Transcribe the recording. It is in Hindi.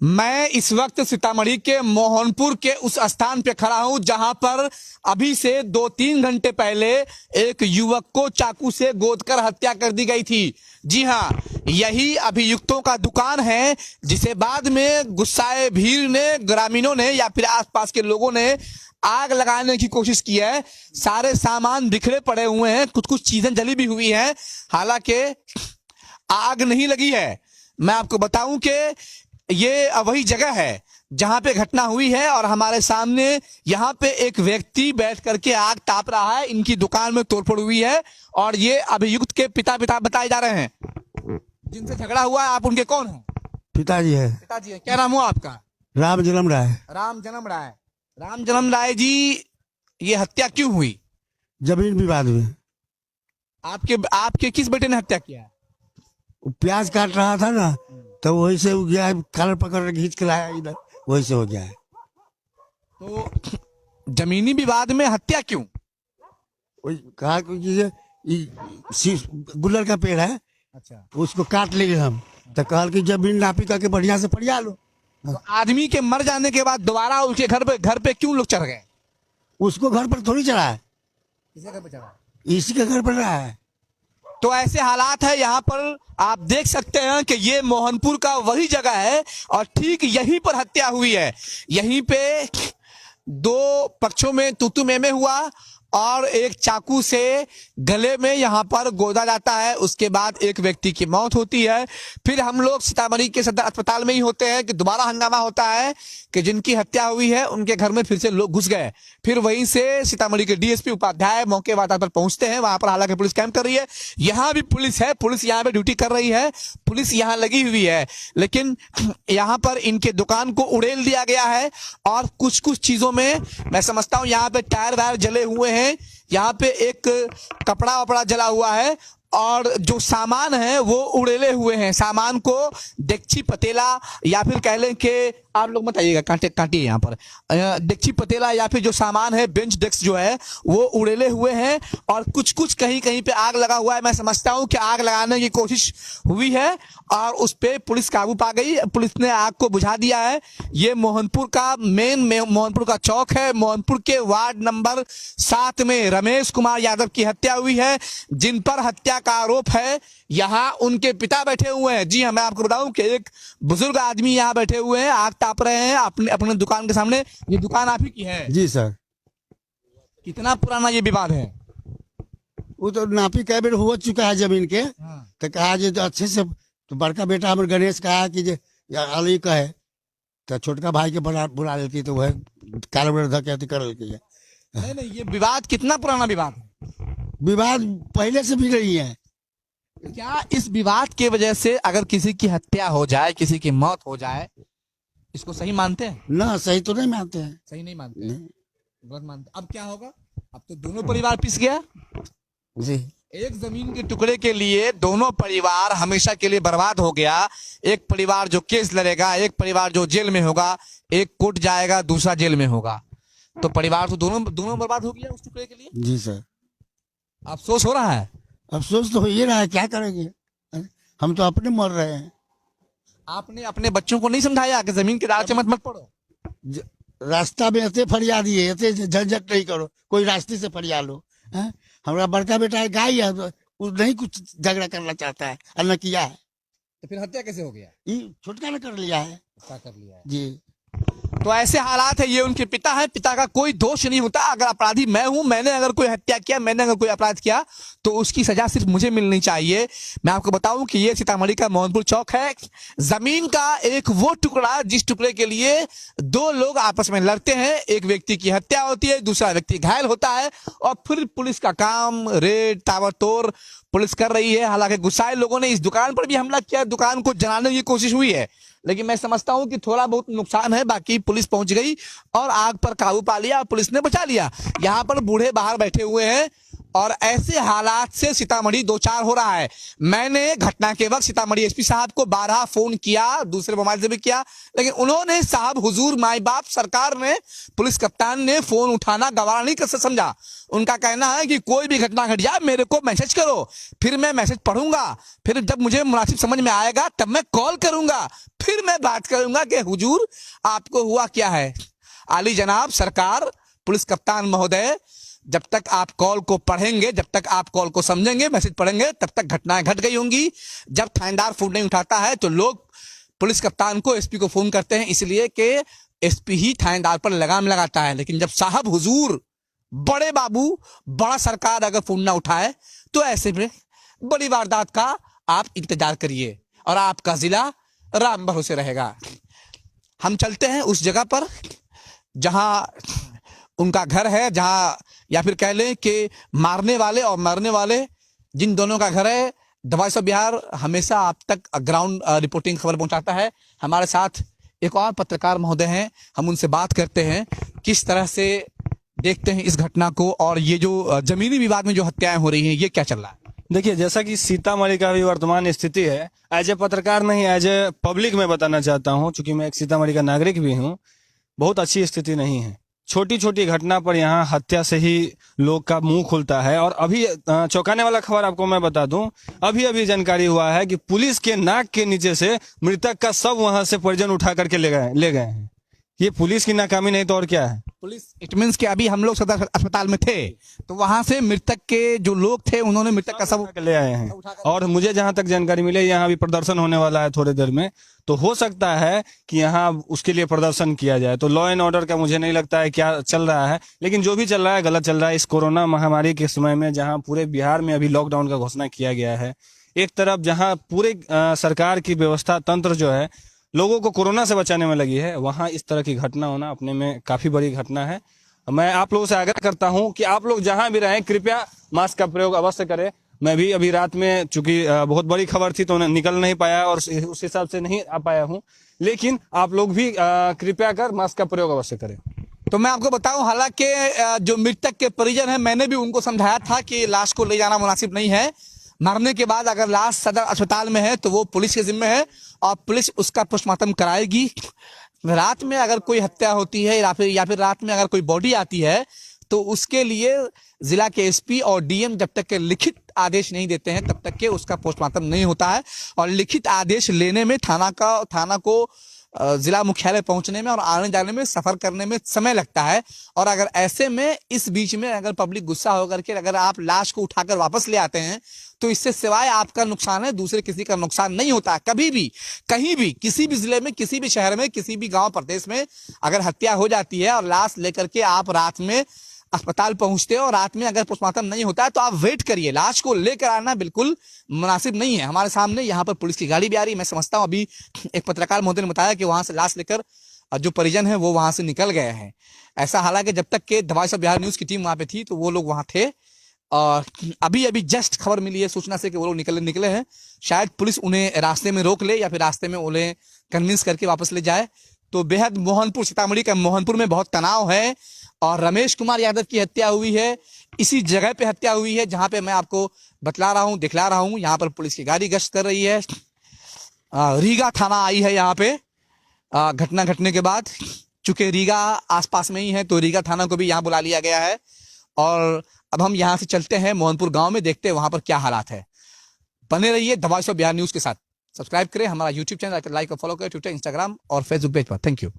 मैं इस वक्त सीतामढ़ी के मोहनपुर के उस स्थान पे खड़ा हूं जहां पर अभी से 2-3 घंटे पहले एक युवक को चाकू से गोदकर हत्या कर दी गई थी। जी हां, यही अभियुक्तों का दुकान है जिसे बाद में गुस्साए भीड़ ने, ग्रामीणों ने या फिर आसपास के लोगों ने आग लगाने की कोशिश की है। सारे सामान बिखरे पड़े हुए हैं, कुछ कुछ चीजें जली भी हुई हैं, हालांकि आग नहीं लगी है। मैं आपको बताऊं कि ये वही जगह है जहां पे घटना हुई है और हमारे सामने यहाँ पे एक व्यक्ति बैठ करके आग ताप रहा है। इनकी दुकान में तोड़फोड़ हुई है और ये अभियुक्त के पिता बताए जा रहे हैं जिनसे झगड़ा हुआ है। आप उनके कौन हैं? पिताजी है। पिताजी है। क्या नाम हुआ आपका? राम जन्म राय। राम जन्म राय। राम जन्म राय जी, ये हत्या क्यों हुई? जमीन विवाद में। आपके किस बेटे ने हत्या किया है? प्याज काट रहा था ना, तो वही से गया, कलर पकड़ खींच के लाया इधर, वही से हो गया है। तो जमीनी विवाद में हत्या क्यों? कहा गुलर का पेड़ है, अच्छा, उसको काट लेंगे हम, तो कहल की जमीन नापी करके बढ़िया से फरिया लो। तो आदमी के मर जाने के बाद दोबारा उसके घर पे क्यों लोग चढ़ गए? उसको घर पर थोड़ी चढ़ा है, किसके घर पे चढ़ा? इसी के घर पर रहा है। तो ऐसे हालात है यहाँ पर, आप देख सकते हैं कि ये मोहनपुर का वही जगह है और ठीक यहीं पर हत्या हुई है। यहीं पे दो पक्षों में तू मैं हुआ और एक चाकू से गले में यहाँ पर गोदा जाता है। उसके बाद एक व्यक्ति की मौत होती है। फिर हम लोग सीतामढ़ी के सदर अस्पताल में ही होते हैं कि दोबारा हंगामा होता है कि जिनकी हत्या हुई है उनके घर में फिर से लोग घुस गए। फिर वहीं से सीतामढ़ी के डीएसपी उपाध्याय मौके पर पहुंचते हैं। वहां पर हालांकि पुलिस कैंप कर रही है, यहाँ भी पुलिस है, पुलिस यहाँ पे ड्यूटी कर रही है, पुलिस यहाँ लगी हुई है, लेकिन यहाँ पर इनके दुकान को उड़ेल दिया गया है और कुछ कुछ चीजों में मैं समझता हूँ यहाँ पे टायर वायर जले हुए हैं, यहाँ पे एक कपड़ा वपड़ा जला हुआ है और जो सामान है वो उड़ेले हुए हैं। सामान को डेगची पतेला या फिर कह लें कि आप लोग मत आइएगा, काटिए यहाँ पर, डेगची पतेला या फिर जो सामान है बेंच डेस्क जो है वो उड़ेले हुए हैं और कुछ कुछ कहीं कहीं पे आग लगा हुआ है। मैं समझता हूँ कि आग लगाने की कोशिश हुई है और उस पे पुलिस काबू पा गई, पुलिस ने आग को बुझा दिया है। ये मोहनपुर का मोहनपुर का चौक है। मोहनपुर के वार्ड नंबर 7 में रमेश कुमार यादव की हत्या हुई है। जिन पर हत्या का आरोप है, यहाँ उनके पिता बैठे हुए हैं। जी हाँ, मैं आपको बताऊं कि एक बुजुर्ग आदमी यहाँ बैठे हुए हैं, आग ताप रहे हैं अपने दुकान के सामने। ये दुकान आप ही की है? जी सर। कितना पुराना ये विवाद है? वो तो नापी कई बेर हो चुका है जमीन के। तो कहा जे तो अच्छे से, तो बड़का बेटा हमारे गणेश कहा कि जे अली कहे तो छोटका भाई के बुला लेती, तो वह काल धके कर लेती है। नहीं, ये विवाद कितना पुराना विवाद है? विवाद पहले से भी रही है। क्या इस विवाद की वजह से अगर किसी की हत्या हो जाए, किसी की मौत हो जाए, इसको सही मानते हैं? ना, सही तो नहीं मानते हैं। सही नहीं मानते हैं, गलत मानते। अब क्या होगा? अब तो दोनों परिवार पिस गया जी। एक जमीन के टुकड़े के लिए दोनों परिवार हमेशा के लिए बर्बाद हो गया। एक परिवार जो केस लड़ेगा, एक परिवार जो जेल में होगा, एक कोर्ट जाएगा, दूसरा जेल में होगा, तो परिवार तो दोनों बर्बाद हो गया उस टुकड़े के लिए। जी सर। अफसोस हो रहा है? अफसोस तो हो ही रहा है, क्या करेंगे, हम तो अपने मर रहे हैं। आपने अपने बच्चों को नहीं समझाया कि जमीन के लालच में मत पड़ो? रास्ता में ऐसे फरियाद दिए, ऐसे झंझट नहीं करो, कोई रास्ते से फरियाद लो। हमारा बड़का बेटा है, गाय है, वो नहीं कुछ झगड़ा करना चाहता है और न किया है। तो फिर हत्या कैसे हो गया? छुटका न कर लिया है। कर लिया है जी। तो ऐसे हालात है। ये उनके पिता है, पिता का कोई दोष नहीं होता। अगर अपराधी मैं हूं, मैंने अगर कोई हत्या किया, मैंने अगर कोई अपराध किया, तो उसकी सजा सिर्फ मुझे मिलनी चाहिए। मैं आपको बताऊं कि ये सीतामढ़ी का मोहनपुर चौक है। जमीन का एक वो टुकड़ा जिस टुकड़े के लिए दो लोग आपस में लड़ते हैं, एक व्यक्ति की हत्या होती है, दूसरा व्यक्ति घायल होता है और फिर पुलिस का काम रेड ताबड़तोड़ पुलिस कर रही है। हालांकि गुस्साए लोगों ने इस दुकान पर भी हमला किया, दुकान को जलाने की कोशिश हुई है, लेकिन मैं समझता हूं कि थोड़ा बहुत नुकसान है। बाकी पुलिस पहुंच गई और आग पर काबू पा लिया, पुलिस ने बचा लिया। यहाँ पर बूढ़े बाहर बैठे हुए हैं और ऐसे हालात से सीतामढ़ी दो चार हो रहा है। मैंने घटना के वक्त सीतामढ़ी एसपी साहब को 12 फोन किया, दूसरे मोबाइल से भी किया, लेकिन उन्होंने साहब हुजूर माई बाप सरकार ने, पुलिस कप्तान ने फोन उठाना गवारा नहीं कर समझा। उनका कहना है कि कोई भी घटना घट जाए मेरे को मैसेज करो, फिर मैं मैसेज पढ़ूंगा, फिर जब मुझे मुनासिब समझ में आएगा तब मैं कॉल करूंगा, फिर मैं बात करूंगा कि हुजूर आपको हुआ क्या है। आली जनाब सरकार, पुलिस कप्तान महोदय, जब तक आप कॉल को पढ़ेंगे, जब तक आप कॉल को समझेंगे, मैसेज पढ़ेंगे, तब तक घटनाएं घट गई होंगी। जब थानेदार फोन नहीं उठाता है तो लोग पुलिस कप्तान को, एसपी को फोन करते हैं, इसलिए कि एसपी ही थानेदार पर लगाम लगाता है। लेकिन जब साहब हुजूर, बड़े बाबू, बड़ा सरकार अगर फोन ना उठाए तो ऐसे में बड़ी वारदात का आप इंतजार करिए और आपका जिला राम भरोसे रहेगा। हम चलते हैं उस जगह पर जहां उनका घर है, जहां या फिर कह लें कि मारने वाले और मरने वाले जिन दोनों का घर है। दवाई सब बिहार हमेशा आप तक ग्राउंड रिपोर्टिंग खबर पहुंचाता है। हमारे साथ एक और पत्रकार महोदय हैं, हम उनसे बात करते हैं किस तरह से देखते हैं इस घटना को, और ये जो जमीनी विवाद में जो हत्याएं हो रही हैं ये क्या चल रहा है। देखिए, जैसा कि सीतामढ़ी का भी वर्तमान स्थिति है, एज ए पत्रकार नहीं, एज ए पब्लिक में बताना चाहता हूं, चूंकि मैं एक सीतामढ़ी का नागरिक भी हूं, बहुत अच्छी स्थिति नहीं है। छोटी छोटी घटना पर यहाँ हत्या से ही लोग का मुंह खुलता है। और अभी चौंकाने वाला खबर आपको मैं बता दूं, अभी जानकारी हुआ है कि पुलिस के नाक के नीचे से मृतक का शव वहां से परिजन उठा करके ले गए हैं। ये पुलिस की नाकामी नहीं तो और क्या है। पुलिस, इट मींस कि अभी हम लोग सदर अस्पताल में थे तो वहां से मृतक के जो लोग थे उन्होंने मृतक का शव ले आए हैं। और मुझे जहां तक जानकारी मिली, यहाँ भी प्रदर्शन होने वाला है थोड़ी देर में, तो हो सकता है कि यहाँ उसके लिए प्रदर्शन किया जाए। तो लॉ एंड ऑर्डर का मुझे नहीं लगता है क्या चल रहा है, लेकिन जो भी चल रहा है गलत चल रहा है। इस कोरोना महामारी के समय में जहाँ पूरे बिहार में अभी लॉकडाउन का घोषणा किया गया है, एक तरफ जहाँ पूरे सरकार की व्यवस्था तंत्र जो है लोगों को कोरोना से बचाने में लगी है, वहां इस तरह की घटना होना अपने में काफी बड़ी घटना है। मैं आप लोगों से आग्रह करता हूं कि आप लोग जहां भी रहें कृपया मास्क का प्रयोग अवश्य करें। मैं भी अभी रात में, चूंकि बहुत बड़ी खबर थी तो निकल नहीं पाया और उस हिसाब से नहीं आ पाया हूं, लेकिन आप लोग भी कृपया कर मास्क का प्रयोग अवश्य करें। तो मैं आपको बताऊं, हालांकि जो मृतक के परिजन हैं, मैंने भी उनको समझाया था कि लाश को ले जाना मुनासिब नहीं है। मरने के बाद अगर लाश सदर अस्पताल में है तो वो पुलिस के जिम्मे है और पुलिस उसका पोस्टमार्टम कराएगी। रात में अगर कोई हत्या होती है या फिर रात में अगर कोई बॉडी आती है तो उसके लिए जिला के एसपी और डीएम जब तक के लिखित आदेश नहीं देते हैं तब तक के उसका पोस्टमार्टम नहीं होता है। और लिखित आदेश लेने में थाना को जिला मुख्यालय पहुंचने में और आने जाने में, सफर करने में समय लगता है। और अगर ऐसे में इस बीच में अगर पब्लिक गुस्सा होकर के अगर आप लाश को उठाकर वापस ले आते हैं तो इससे सिवाय आपका नुकसान है, दूसरे किसी का नुकसान नहीं होता है। कभी भी, कहीं भी, किसी भी जिले में, किसी भी शहर में, किसी भी गांव प्रदेश में अगर हत्या हो जाती है और लाश लेकर के आप रात में अस्पताल पहुंचते हो और रात में अगर पोस्टमार्टम नहीं होता है तो आप वेट करिए। लाश को लेकर आना बिल्कुल मुनासिब नहीं है। हमारे सामने यहाँ पर पुलिस की गाड़ी भी आ रही है। मैं समझता हूँ अभी एक पत्रकार महोदय ने बताया कि वहां से लाश लेकर जो परिजन है वो वहां से निकल गए हैं। ऐसा, हालांकि जब तक के दवाई सब बिहार न्यूज की टीम वहां पे थी तो वो लोग वहां थे और अभी जस्ट खबर मिली है सूचना से कि वो लोग निकले हैं। शायद पुलिस उन्हें रास्ते में रोक ले या फिर रास्ते में उन्हें कन्विंस करके वापस ले जाए। तो बेहद मोहनपुर, सीतामढ़ी का मोहनपुर में बहुत तनाव है और रमेश कुमार यादव की हत्या हुई है। इसी जगह पे हत्या हुई है जहां पे मैं आपको बतला रहा हूं, दिखला रहा हूं। यहाँ पर पुलिस की गाड़ी गश्त कर रही है। रीगा थाना आई है यहाँ पे घटना घटने के बाद। चूंकि रीगा आसपास में ही है तो रीगा थाना को भी यहाँ बुला लिया गया है। और अब हम यहाँ से चलते हैं मोहनपुर गांव में, देखते हैं वहां पर क्या हालात है। बने रहिए दवाई सब बिहार न्यूज के साथ। सब्सक्राइब करें हमारा यूट्यूब चैनल, लाइक और फॉलो करें ट्विटर, इंस्टाग्राम और फेसबुक पेज पर। Thank you.